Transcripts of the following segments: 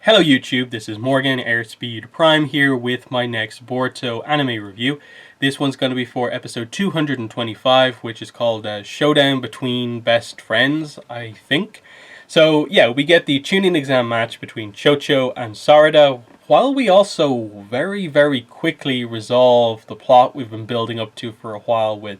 Hello YouTube, this is Morgan, Airspeed Prime here with my next Boruto anime review. This one's going to be for episode 225, which is called Showdown Between Best Friends, I think. So yeah, we get the tuning exam match between Chocho and Sarada, while we also very quickly resolve the plot we've been building up to for a while with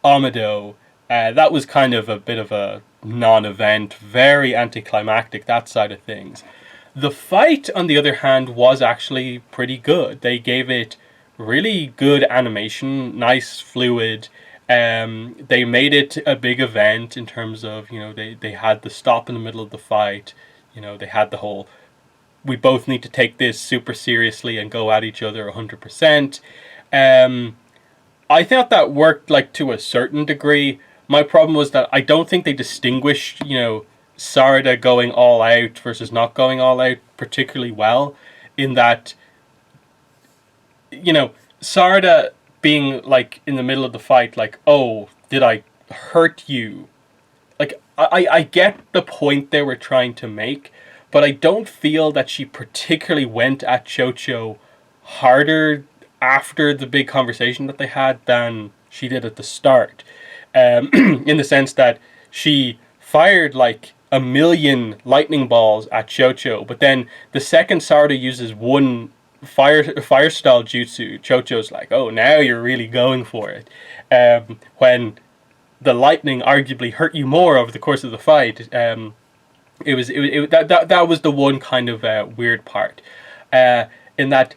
Amado. That was kind of a bit of a non-event, very anticlimactic, that side of things. The fight, on the other hand, was actually pretty good. They gave it really good animation, nice, fluid. They made it a big event in terms of, they had the stop in the middle of the fight. They had the whole, we both need to take this super seriously and go at each other 100%. I thought that worked, to a certain degree. My problem was that I don't think they distinguished, Sarada going all out versus not going all out particularly well, in that, Sarada being in the middle of the fight, oh, did I hurt you? I get the point they were trying to make, but I don't feel that she particularly went at Chocho harder after the big conversation that they had than she did at the start. In the sense that she fired a million lightning balls at Chocho, but then the second Sarada uses one fire style jutsu, Chocho's like, oh, now you're really going for it. When the lightning arguably hurt you more over the course of the fight. That was the one kind of weird part. In that,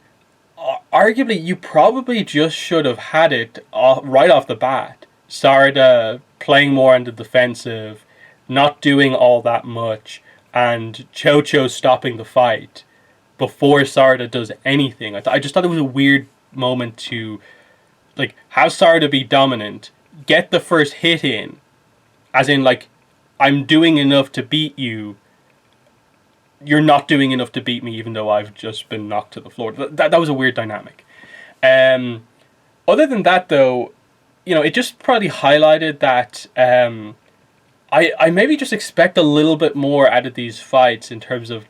arguably, you probably just should have had it right off the bat. Sarada playing more on the defensive, not doing all that much, and Chocho stopping the fight before Sarada does anything. I just thought it was a weird moment to have Sarada be dominant, get the first hit in, as in I'm doing enough to beat you. You're not doing enough to beat me, even though I've just been knocked to the floor. That was a weird dynamic. Other than that, though, it just probably highlighted that I maybe just expect a little bit more out of these fights in terms of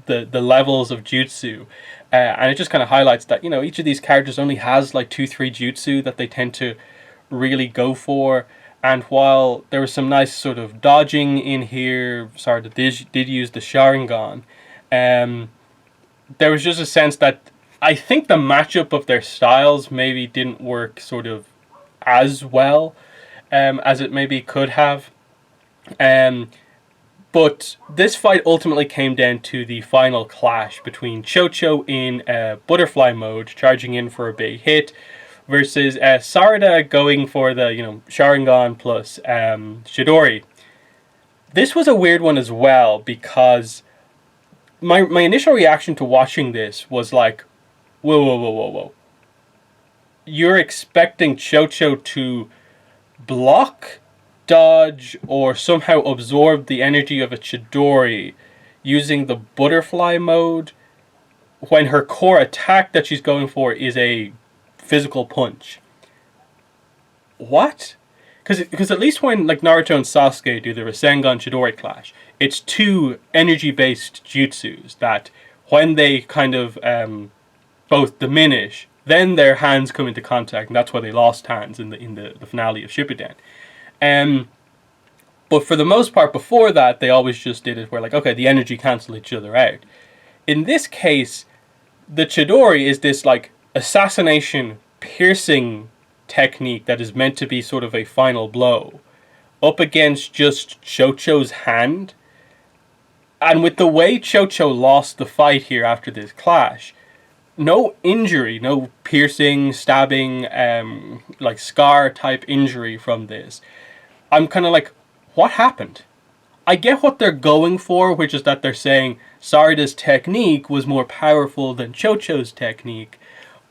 the levels of jutsu, and it just kind of highlights that each of these characters only has 2-3 jutsu that they tend to really go for. And while there was some nice sort of dodging in here, sorry, that did use the Sharingan, there was just a sense that I think the matchup of their styles maybe didn't work sort of as well as it maybe could have. But this fight ultimately came down to the final clash between Chocho in butterfly mode, charging in for a big hit, versus Sarada going for the Sharingan plus Chidori. This was a weird one as well, because my initial reaction to watching this was whoa. You're expecting Chocho to block, dodge, or somehow absorb the energy of a Chidori using the butterfly mode when her core attack that she's going for is a physical punch. What? Because at least when Naruto and Sasuke do the Rasengan Chidori clash, it's two energy-based jutsus that when they kind of both diminish, then their hands come into contact, and that's why they lost hands in the finale of Shippuden. But for the most part, before that, they always just did it where okay, the energy cancel each other out. In this case, the Chidori is this assassination piercing technique that is meant to be sort of a final blow up against just Chocho's hand. And with the way Chocho lost the fight here after this clash, no injury, no piercing, stabbing, scar type injury from this. I'm kind of what happened? I get what they're going for, which is that they're saying Sarada's technique was more powerful than Chocho's technique,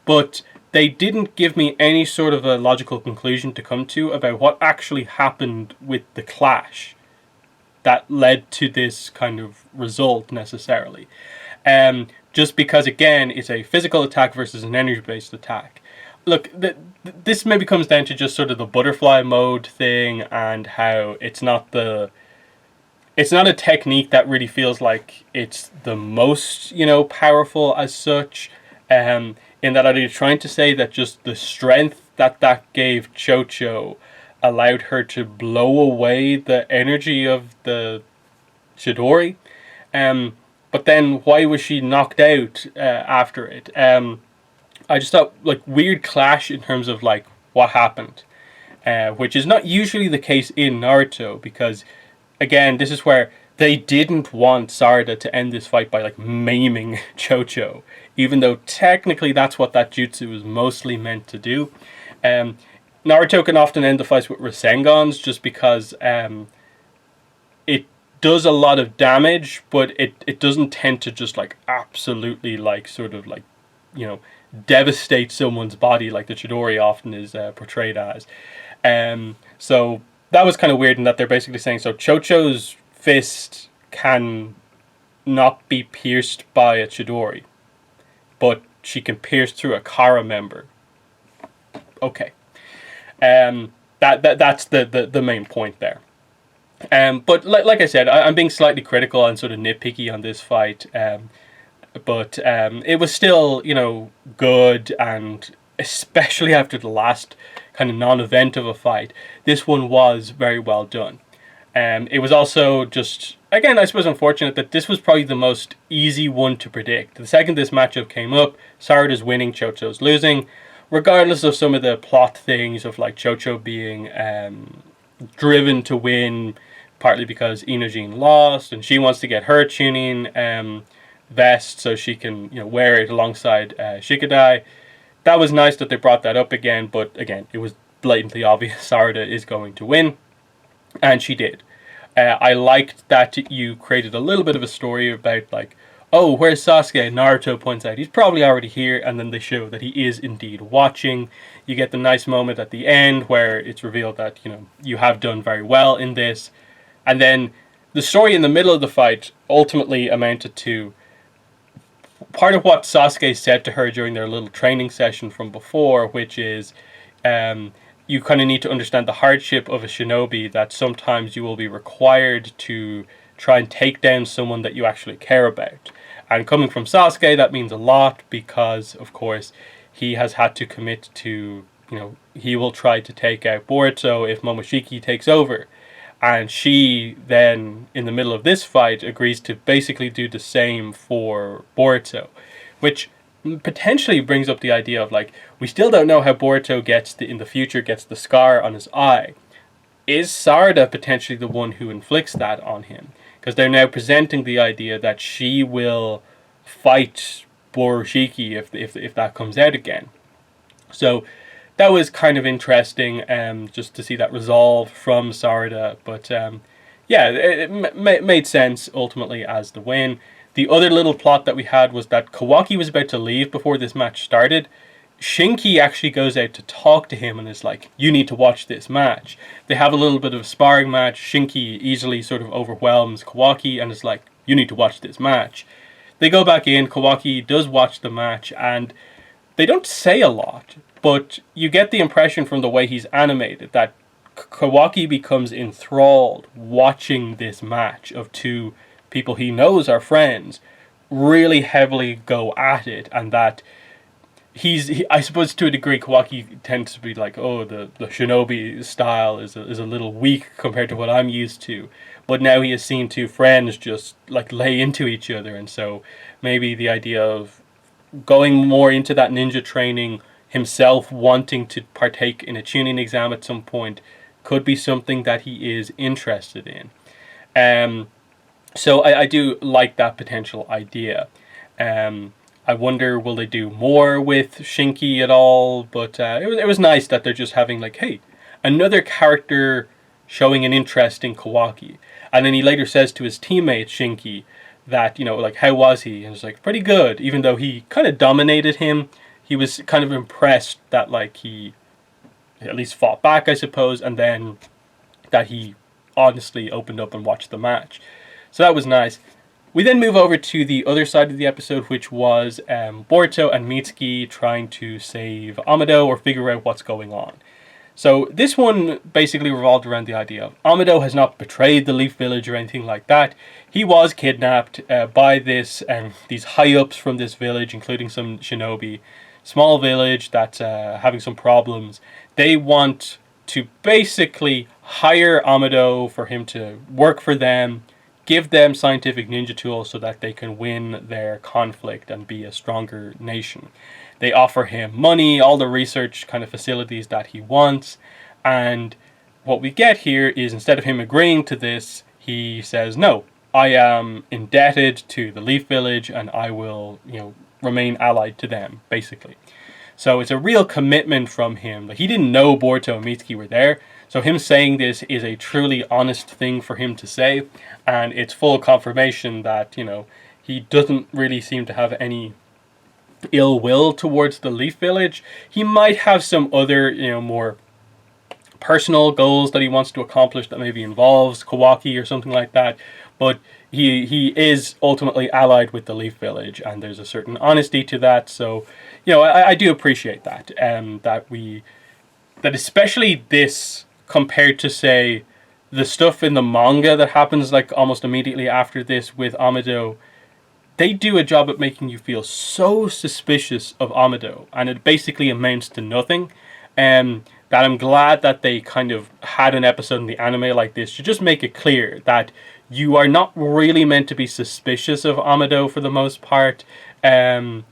but they didn't give me any sort of a logical conclusion to come to about what actually happened with the clash that led to this kind of result necessarily. Just because, again, it's a physical attack versus an energy-based attack. Look, this maybe comes down to just sort of the butterfly mode thing and how it's not it's not a technique that really feels like it's the most, powerful as such. In that, are you trying to say that just the strength that gave Chocho allowed her to blow away the energy of the Chidori? But then why was she knocked out after it? I just thought like weird clash in terms of like what happened, which is not usually the case in Naruto because again this is where they didn't want Sarada to end this fight by like maiming Chocho, even though technically that's what that jutsu was mostly meant to do. Naruto can often end the fights with Rasengans just because it does a lot of damage, but it doesn't tend to just like absolutely like sort of like, devastate someone's body like the Chidori often is portrayed as. So that was kind of weird in that they're basically saying so Chocho's fist can not be pierced by a Chidori, but she can pierce through a Kara member. Okay. That's the main point there. But like I said, I'm being slightly critical and sort of nitpicky on this fight. But it was still, good, and especially after the last kind of non-event of a fight, this one was very well done. It was also just, again, I suppose unfortunate that this was probably the most easy one to predict. The second this matchup came up, Sarada's winning, Chocho's losing, regardless of some of the plot things of like Chocho being driven to win, partly because Inojin lost, and she wants to get her tuning vest so she can wear it alongside Shikadai. That was nice that they brought that up again, but again, it was blatantly obvious Sarada is going to win, and she did. I liked that you created a little bit of a story about like, oh, where's Sasuke? Naruto points out he's probably already here, and then they show that he is indeed watching. You get the nice moment at the end where it's revealed that you have done very well in this, and then the story in the middle of the fight ultimately amounted to part of what Sasuke said to her during their little training session from before, which is you kind of need to understand the hardship of a shinobi, that sometimes you will be required to try and take down someone that you actually care about. And coming from Sasuke, that means a lot because, of course, he has had to commit to, he will try to take out Boruto if Momoshiki takes over. And she then, in the middle of this fight, agrees to basically do the same for Boruto, which potentially brings up the idea of like, we still don't know how Boruto in the future gets the scar on his eye. Is Sarada potentially the one who inflicts that on him? Because they're now presenting the idea that she will fight Borushiki if that comes out again. So that was kind of interesting, just to see that resolve from Sarada. But it made sense ultimately as the win. The other little plot that we had was that Kawaki was about to leave before this match started. Shinki actually goes out to talk to him and is like, you need to watch this match. They have a little bit of a sparring match. Shinki easily sort of overwhelms Kawaki and is like, you need to watch this match. They go back in, Kawaki does watch the match, and they don't say a lot, but you get the impression from the way he's animated that Kawaki becomes enthralled watching this match of two people he knows are friends really heavily go at it, and that I suppose to a degree Kawaki tends to be like, oh, the shinobi style is a little weak compared to what I'm used to, but now he has seen two friends just like lay into each other, and so maybe the idea of going more into that ninja training, himself wanting to partake in a tuning exam at some point, could be something that he is interested in. So I do like that potential idea. I wonder, will they do more with Shinki at all? But it was nice that they're just having like, hey, another character showing an interest in Kawaki. And then he later says to his teammate Shinki that, like, how was he? And it's like, pretty good. Even though he kind of dominated him, he was kind of impressed that like he at least fought back, I suppose, and then that he honestly opened up and watched the match. So that was nice. We then move over to the other side of the episode, which was Boruto and Mitsuki trying to save Amado or figure out what's going on. So this one basically revolved around the idea of Amado has not betrayed the Leaf Village or anything like that. He was kidnapped by these high ups from this village, including some shinobi. Small village that's having some problems. They want to basically hire Amado for him to work for them, give them scientific ninja tools so that they can win their conflict and be a stronger nation. They offer him money, all the research kind of facilities that he wants, and what we get here is instead of him agreeing to this, he says, no, I am indebted to the Leaf Village and I will, remain allied to them, basically. So it's a real commitment from him. Like, he didn't know Boruto and Mitsuki were there, so him saying this is a truly honest thing for him to say, and it's full confirmation that, he doesn't really seem to have any ill will towards the Leaf Village. He might have some other, more personal goals that he wants to accomplish that maybe involves Kawaki or something like that, but he is ultimately allied with the Leaf Village, and there's a certain honesty to that. So, I do appreciate that, that especially this compared to, say, the stuff in the manga that happens like almost immediately after this with Amado. They do a job at making you feel so suspicious of Amado, and it basically amounts to nothing. That I'm glad that they kind of had an episode in the anime like this to just make it clear that you are not really meant to be suspicious of Amado for the most part. Again,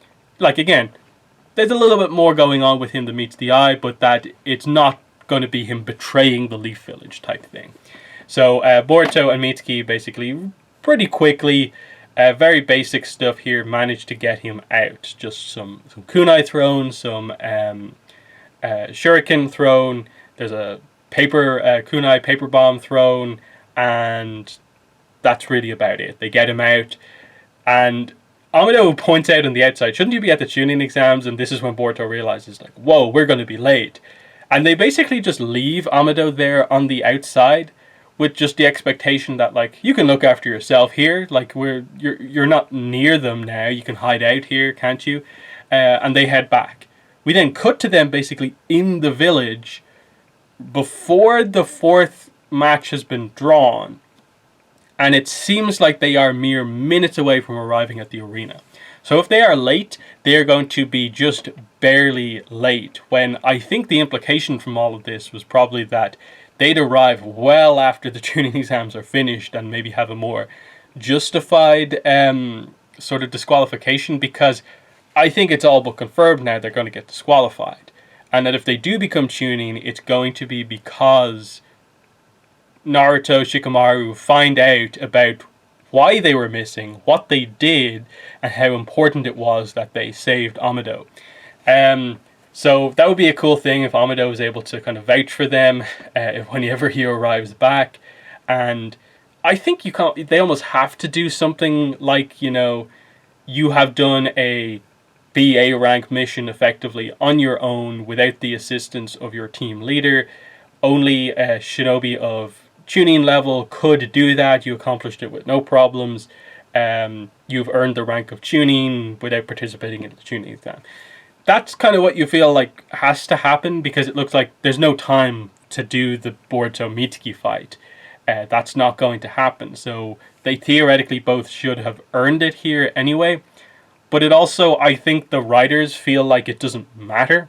there's a little bit more going on with him than meets the eye, but that it's not going to be him betraying the Leaf Village type thing. So Boruto and Mitsuki basically pretty quickly, very basic stuff here, managed to get him out. Just some kunai thrown, some shuriken thrown. There's a kunai paper bomb thrown, and that's really about it. They get him out, and Amado points out on the outside, shouldn't you be at the tuning exams? And this is when Boruto realizes, like, whoa, we're going to be late. And they basically just leave Amado there on the outside with just the expectation that, like, you can look after yourself here. Like, you're not near them now. You can hide out here, can't you? And they head back. We then cut to them basically in the village before the fourth match has been drawn. And it seems like they are mere minutes away from arriving at the arena. So if they are late, they are going to be just barely late, when I think the implication from all of this was probably that they'd arrive well after the tuning exams are finished and maybe have a more justified sort of disqualification, because I think it's all but confirmed now they're going to get disqualified. And that if they do become tuning, it's going to be because Naruto, Shikamaru find out about why they were missing, what they did, and how important it was that they saved Amado. So that would be a cool thing if Amado was able to kind of vouch for them whenever he arrives back. And I think they almost have to do something like, you have done a BA rank mission effectively on your own without the assistance of your team leader. Only a shinobi of tuning level could do that. You accomplished it with no problems. You've earned the rank of tuning without participating in the tuning exam. That's kind of what you feel like has to happen, because it looks like there's no time to do the Boruto Mitsuki fight. That's not going to happen. So they theoretically both should have earned it here anyway. But it also, I think the writers feel like it doesn't matter,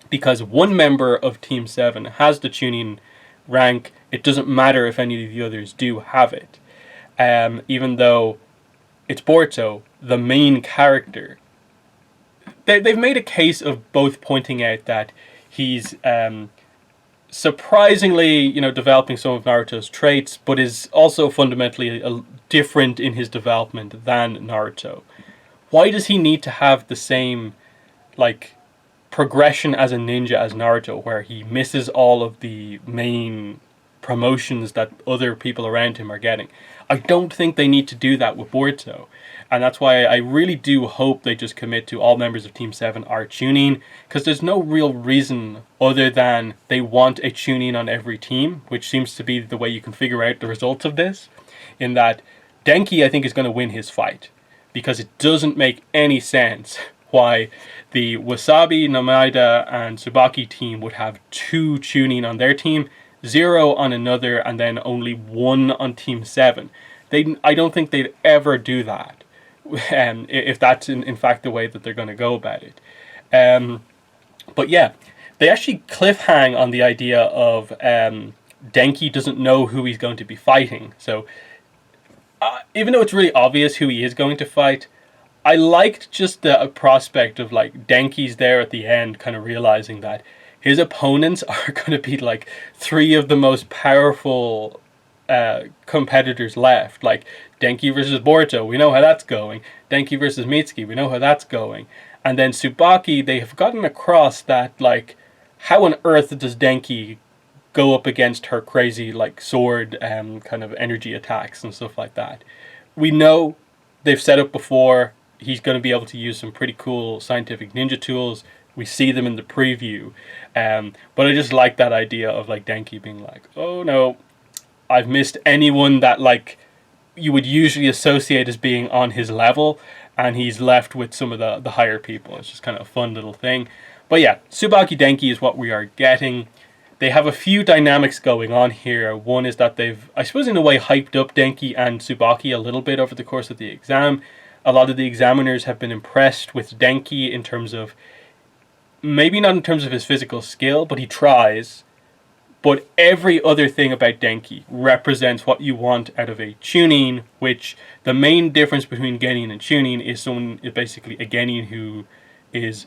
because one member of Team 7 has the tuning rank. It doesn't matter if any of the others do have it. Even though it's Boruto, the main character. They've made a case of both pointing out that he's surprisingly, developing some of Naruto's traits, but is also fundamentally different in his development than Naruto. Why does he need to have the same, progression as a ninja as Naruto, where he misses all of the main promotions that other people around him are getting? I don't think they need to do that with Boruto. And that's why I really do hope they just commit to all members of Team 7 are tuning, because there's no real reason other than they want a tuning on every team, which seems to be the way you can figure out the results of this, in that Denki, I think, is going to win his fight, because it doesn't make any sense why the Wasabi, Namaida, and Tsubaki team would have 2 Chunin on their team, 0 on another, and then only 1 on Team 7. I don't think they'd ever do that, if that's in fact the way that they're going to go about it. But yeah, they actually cliffhang on the idea of Denki doesn't know who he's going to be fighting. So even though it's really obvious who he is going to fight, I liked just the prospect of like Denki's there at the end, kind of realizing that his opponents are going to be like 3 of the most powerful competitors left. Like Denki versus Boruto, we know how that's going. Denki versus Mitsuki, we know how that's going. And then Tsubaki, they have gotten across that, like, how on earth does Denki go up against her crazy, like, sword kind of energy attacks and stuff like that. We know they've set up before he's going to be able to use some pretty cool scientific ninja tools. We see them in the preview. But I just like that idea of, like, Denki being like, oh no, I've missed anyone that, like, you would usually associate as being on his level, and he's left with some of the higher people. It's just kind of a fun little thing. But yeah, Tsubaki Denki is what we are getting. They have a few dynamics going on here. One is that they've, I suppose in a way, hyped up Denki and Tsubaki a little bit over the course of the exam. A lot of the examiners have been impressed with Denki in terms of, maybe not in terms of his physical skill, but he tries. But every other thing about Denki represents what you want out of a Chunin, which the main difference between Genin and Chunin is someone is basically a Genin who is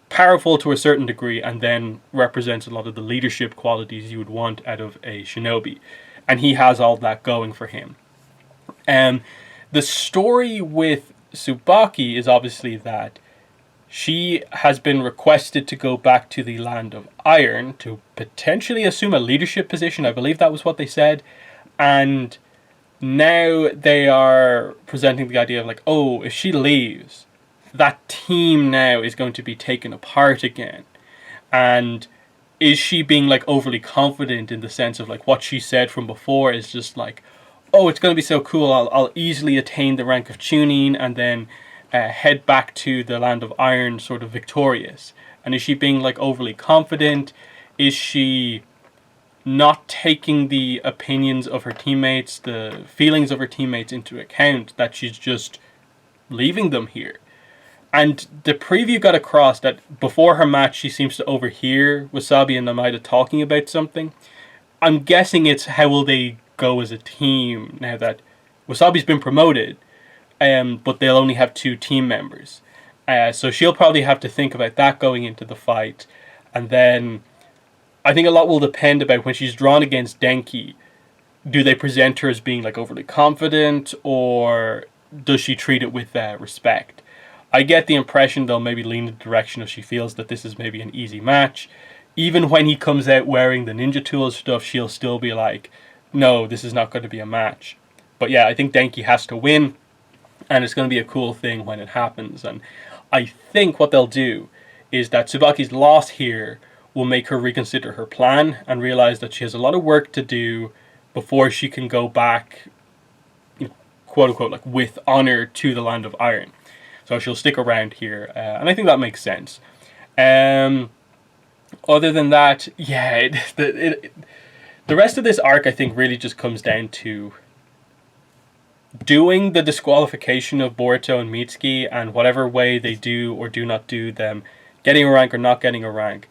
powerful to a certain degree and then represents a lot of the leadership qualities you would want out of a shinobi. And he has all that going for him. The story with Tsubaki is obviously that she has been requested to go back to the Land of Iron to potentially assume a leadership position. I believe that was what they said. And now they are presenting the idea of like, oh, if she leaves, that team now is going to be taken apart again. And is she being like overly confident in the sense of like what she said from before is just like, oh, it's going to be so cool. I'll easily attain the rank of Chunin and then head back to the Land of Iron sort of victorious. And is she being like overly confident? Is she not taking the opinions of her teammates, the feelings of her teammates into account, that she's just leaving them here? And the preview got across that before her match she seems to overhear Wasabi and Namaida talking about something. I'm guessing it's how will they go as a team now that Wasabi's been promoted, but they'll only have 2 team members. So she'll probably have to think about that going into the fight. And then I think a lot will depend about when she's drawn against Denki. Do they present her as being like overly confident, or does she treat it with respect? I get the impression they'll maybe lean in the direction of she feels that this is maybe an easy match. Even when he comes out wearing the ninja tools stuff, she'll still be like, no, this is not going to be a match. But yeah, I think Denki has to win. And it's going to be a cool thing when it happens. And I think what they'll do is that Tsubaki's loss here will make her reconsider her plan and realize that she has a lot of work to do before she can go back, you know, quote unquote, like with honor to the Land of Iron. So she'll stick around here. And I think that makes sense. Other than that, yeah, the rest of this arc I think really just comes down to doing the disqualification of Boruto and Mitsuki, and whatever way they do or do not do them, getting a rank or not getting a rank,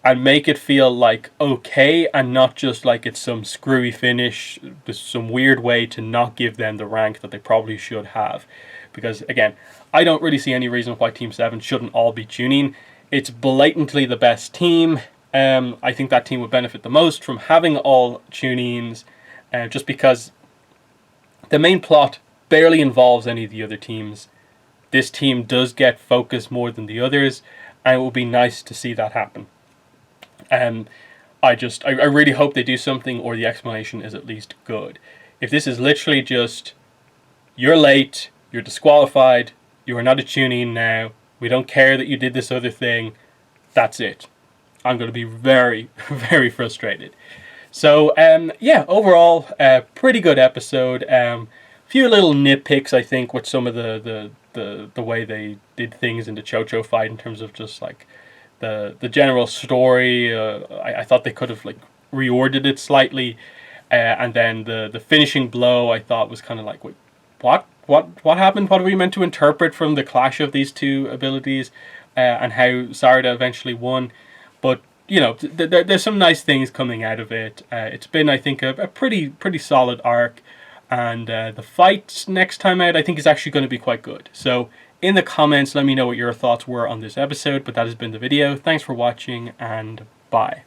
and make it feel like okay and not just like it's some screwy finish, some weird way to not give them the rank that they probably should have. Because again, I don't really see any reason why Team 7 shouldn't all be Chunin. It's blatantly the best team. I think that team would benefit the most from having all Chunins, just because the main plot barely involves any of the other teams. This team does get focus more than the others, and it will be nice to see that happen. I really hope they do something, or the explanation is at least good. If this is literally just, you're late, you're disqualified, you are not a Chunin now, we don't care that you did this other thing, that's it. I'm going to be very, very frustrated. So, yeah, overall, pretty good episode. Few little nitpicks, I think, with some of the the way they did things in the Chocho fight in terms of just like the general story. I thought they could have like reordered it slightly, and then the finishing blow I thought was kind of like, wait, what happened? What are we meant to interpret from the clash of these two abilities, and how Sarada eventually won? But you know, there's some nice things coming out of it. It's been, I think, a pretty solid arc, and the fight next time out I think is actually going to be quite good. So in the comments, let me know what your thoughts were on this episode. But that has been the video. Thanks for watching, and bye.